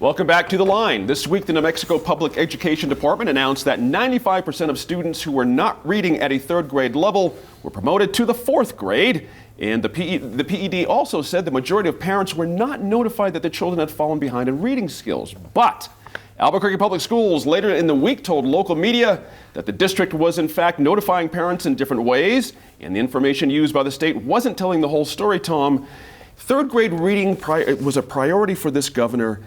Welcome back to The Line. This week, the New Mexico Public Education Department announced that 95% of students who were not reading at a third grade level were promoted to the fourth grade. And the PED also said the majority of parents were not notified that their children had fallen behind in reading skills. But Albuquerque Public Schools later in the week told local media that the district was in fact notifying parents in different ways, and the information used by the state wasn't telling the whole story, Tom. Third grade reading was a priority for this governor.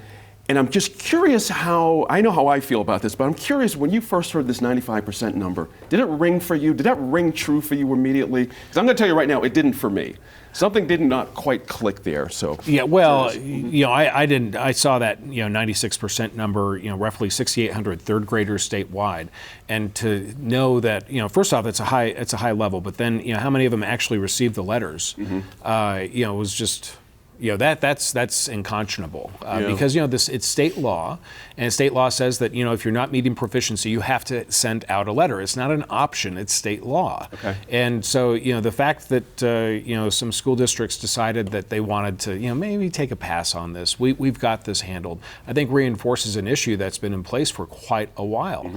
And I'm just curious I know how I feel about this, but I'm curious, when you first heard this 95% number, did it ring for you? Did that ring true for you immediately? Because I'm going to tell you right now, it didn't for me. Something did not quite click there. So yeah, well, I didn't. I saw that 96% number, roughly 6,800 third graders statewide, and to know that first off, it's a high level, but then how many of them actually received the letters? It was just. That's unconscionable because it's state law, and state law says that if you're not meeting proficiency, you have to send out a letter. It's not an option; it's state law. Okay. And so the fact that some school districts decided that they wanted to maybe take a pass on this, we've got this handled, I think reinforces an issue that's been in place for quite a while.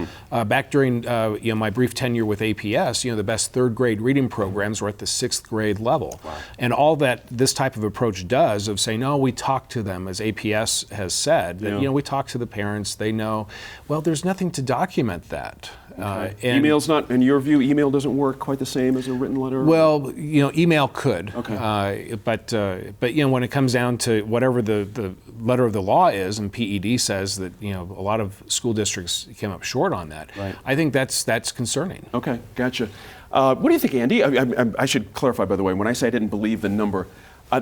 Back during my brief tenure with APS, the best third grade reading programs were at the sixth grade level, and all that this type of approach does. Of saying, no, we talk to them, as APS has said, that we talk to the parents, they know, well, there's nothing to document that. Okay. Email's not, in your view, email doesn't work quite the same as a written letter? Well, email could. Okay. But when it comes down to whatever the letter of the law is, and PED says that, a lot of school districts came up short on that, right. I think that's concerning. Okay, gotcha. What do you think, Andy? I should clarify, by the way, when I say I didn't believe the number,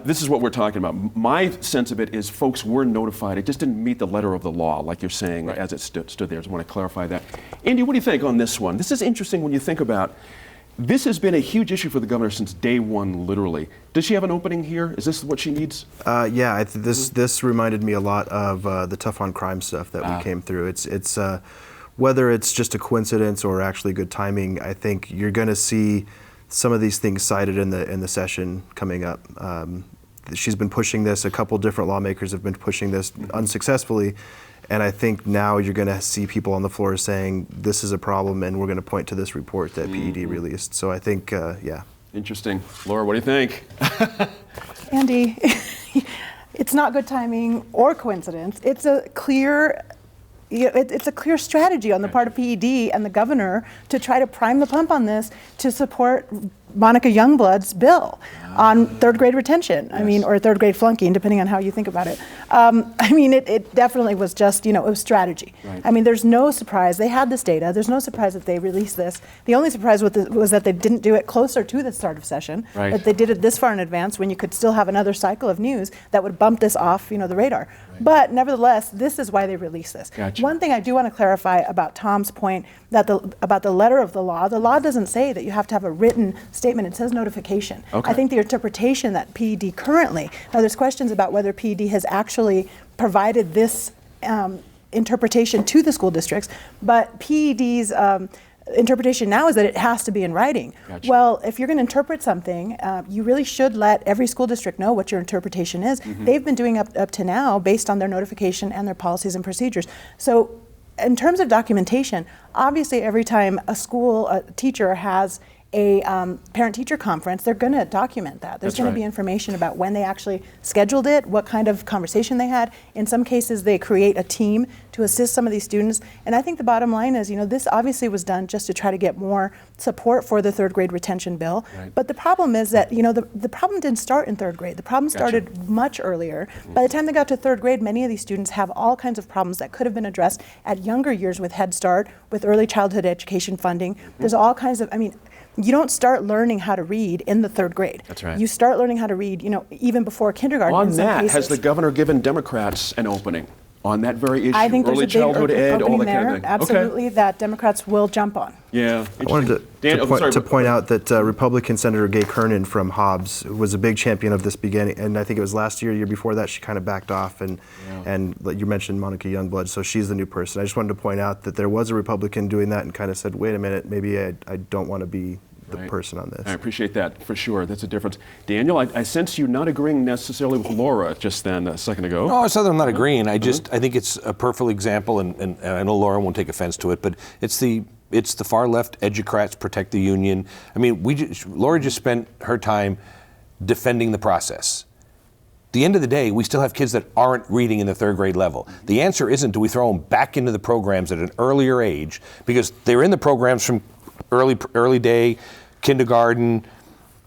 this is what we're talking about. My sense of it is folks were notified. It just didn't meet the letter of the law, like you're saying, right, as it stood there. I just want to clarify that. Andy, what do you think on this one? This is interesting when you think about, this has been a huge issue for the governor since day one, literally. Does she have an opening here? Is this what she needs? Yeah, this reminded me a lot of the Tough on Crime stuff that we came through. It's whether it's just a coincidence or actually good timing, I think you're going to see some of these things cited in the session coming up. She's been pushing this. A couple different lawmakers have been pushing this unsuccessfully, and I think now you're going to see people on the floor saying this is a problem, and we're going to point to this report that PED released. So I think, yeah. Interesting. Laura, what do you think? Andy, it's not good timing or coincidence. It's a clear. It's a clear strategy on the part of PED and the governor to try to prime the pump on this to support Monica Youngblood's bill on third grade retention. Yes. I mean, or third grade flunking, depending on how you think about it. It definitely was just, it was strategy. Right. I mean, there's no surprise. They had this data. There's no surprise that they released this. The only surprise was that they didn't do it closer to the start of session. Right. That they did it this far in advance when you could still have another cycle of news that would bump this off, the radar. Right. But nevertheless, this is why they released this. Gotcha. One thing I do want to clarify about Tom's point about the letter of the law doesn't say that you have to have a written statement. It says notification. Okay. I think the interpretation that PED currently, now there's questions about whether PED has actually provided this interpretation to the school districts, but PED's interpretation now is that it has to be in writing. Gotcha. Well, if you're going to interpret something, you really should let every school district know what your interpretation is. They've been doing up to now based on their notification and their policies and procedures. So in terms of documentation, obviously every time a teacher has a parent-teacher conference, they're going to document that. There's That's going right. to be information about when they actually scheduled it, what kind of conversation they had. In some cases, they create a team to assist some of these students. And I think the bottom line is, this obviously was done just to try to get more support for the third grade retention bill. Right. But the problem is that, the problem didn't start in third grade. The problem started much earlier. By the time they got to third grade, many of these students have all kinds of problems that could have been addressed at younger years with Head Start, with early childhood education funding. There's all kinds of, you don't start learning how to read in the third grade. That's right. You start learning how to read, even before kindergarten. On in some that, cases. has the governor given Democrats an opening on that very issue? I think there's early a big childhood ed, all opening that there, kind of thing. absolutely, that Democrats will jump on. Yeah. I wanted to point out that Republican Senator Gay Kernan from Hobbs was a big champion of this beginning, and I think it was last year before that, she kind of backed off, and you mentioned Monica Youngblood, so she's the new person. I just wanted to point out that there was a Republican doing that and kind of said, wait a minute, maybe I don't want to be the person on this. I appreciate that for sure. That's a difference. Daniel, I sense you not agreeing necessarily with Laura just then a second ago. No, it's not that I'm not agreeing. I think it's a perfect example, and I know Laura won't take offense to it, but it's the far left educrats protect the union. I mean, Laura just spent her time defending the process. At the end of the day, we still have kids that aren't reading in the third grade level. The answer isn't do we throw them back into the programs at an earlier age, because they're in the programs from early day, kindergarten,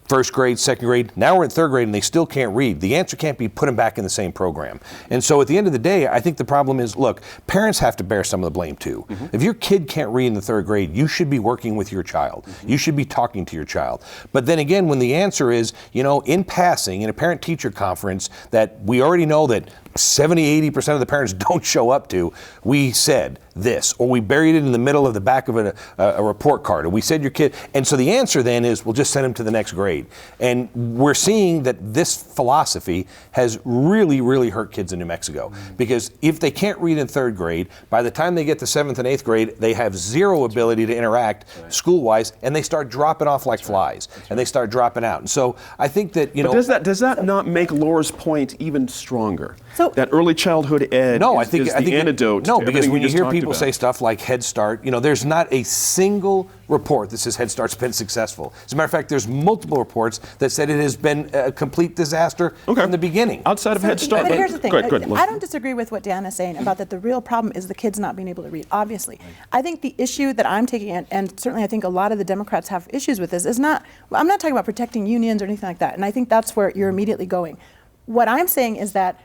first grade, second grade. Now we're in third grade and they still can't read. The answer can't be put them back in the same program. And so at the end of the day, I think the problem is, look, parents have to bear some of the blame too. If your kid can't read in the third grade, you should be working with your child. You should be talking to your child. But then again, when the answer is, in passing, in a parent-teacher conference that we already know that 70-80% of the parents don't show up to, we said this, or we buried it in the middle of the back of a report card, or we said your kid, and so the answer then is we'll just send them to the next grade. And we're seeing that this philosophy has really, really hurt kids in New Mexico, because if they can't read in third grade, by the time they get to 7th and 8th grade, they have zero ability to interact school-wise, and they start dropping off like flies, and they start dropping out. And so I think that, But does that not make Laura's point even stronger? So- that early childhood ed No, is the antidote. No, to because everything when we you just hear talked people about. say stuff like Head Start, there's not a single report that says Head Start's been successful. As a matter of fact, there's multiple reports that said it has been a complete disaster from the beginning. Outside of Head Start. But here's the thing. Go ahead, I don't disagree with what Dan is saying about that the real problem is the kids not being able to read, obviously. I think the issue that I'm taking, and certainly I think a lot of the Democrats have issues with this, is not, I'm not talking about protecting unions or anything like that, and I think that's where you're immediately going. What I'm saying is that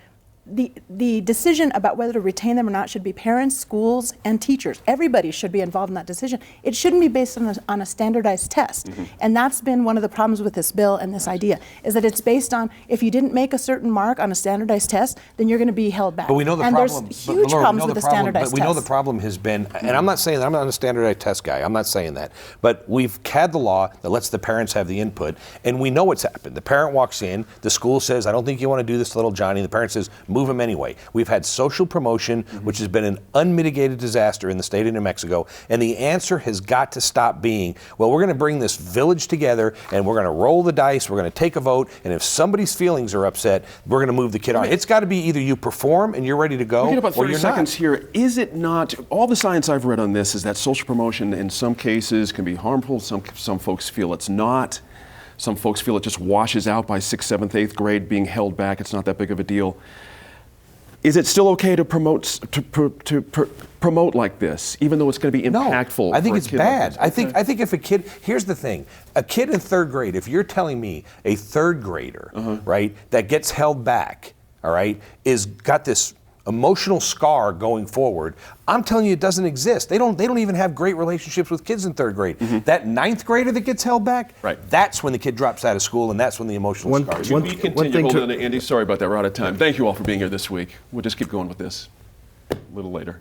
the decision about whether to retain them or not should be parents, schools, and teachers. Everybody should be involved in that decision. It shouldn't be based on a standardized test. And that's been one of the problems with this bill and this idea, is that it's based on, if you didn't make a certain mark on a standardized test, then you're going to be held back. But we know the and problem. there's huge problems with the standardized But we know the test. problem has been, and I'm not saying that, I'm not a standardized test guy, I'm not saying that, but we've had the law that lets the parents have the input, and we know what's happened. The parent walks in, the school says, I don't think you want to do this to little Johnny. The parent says, move him anyway. We've had social promotion, which has been an unmitigated disaster in the state of New Mexico, and the answer has got to stop being, well, we're going to bring this village together, and we're going to roll the dice, we're going to take a vote, and if somebody's feelings are upset, we're going to move the kid on. It's got to be either you perform and you're ready to go, We get about 30 or you're seconds not. here. Is it not, all the science I've read on this is that social promotion in some cases can be harmful. Some folks feel it's not. Some folks feel it just washes out by 6th, 7th, 8th grade, being held back. It's not that big of a deal. Is it still okay to promote like this, even though it's going to be impactful? No, I think for a it's kid like bad. this? I think if a kid, here's the thing, a kid in third grade, if you're telling me a third grader, right, that gets held back, all right, is got this emotional scar going forward, I'm telling you it doesn't exist. They don't even have great relationships with kids in third grade. That 9th grader that gets held back, that's when the kid drops out of school, and that's when the emotional scar is. To be continued, hold on, Andy. Sorry about that. We're out of time. Thank you all for being here this week. We'll just keep going with this a little later.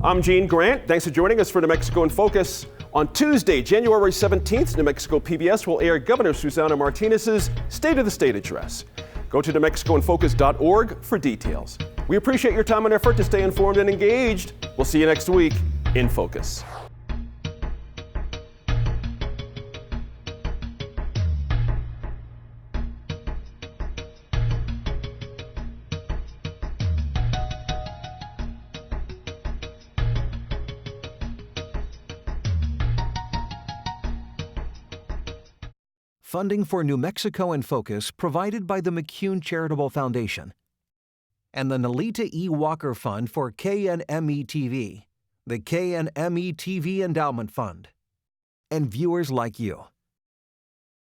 I'm Gene Grant. Thanks for joining us for New Mexico in Focus. On Tuesday, January 17th, New Mexico PBS will air Governor Susana Martinez's State of the State address. Go to NewMexicoInFocus.org for details. We appreciate your time and effort to stay informed and engaged. We'll see you next week in Focus. Funding for New Mexico in Focus provided by the McCune Charitable Foundation and the Nalita E. Walker Fund for KNME TV, the KNME TV Endowment Fund, and viewers like you.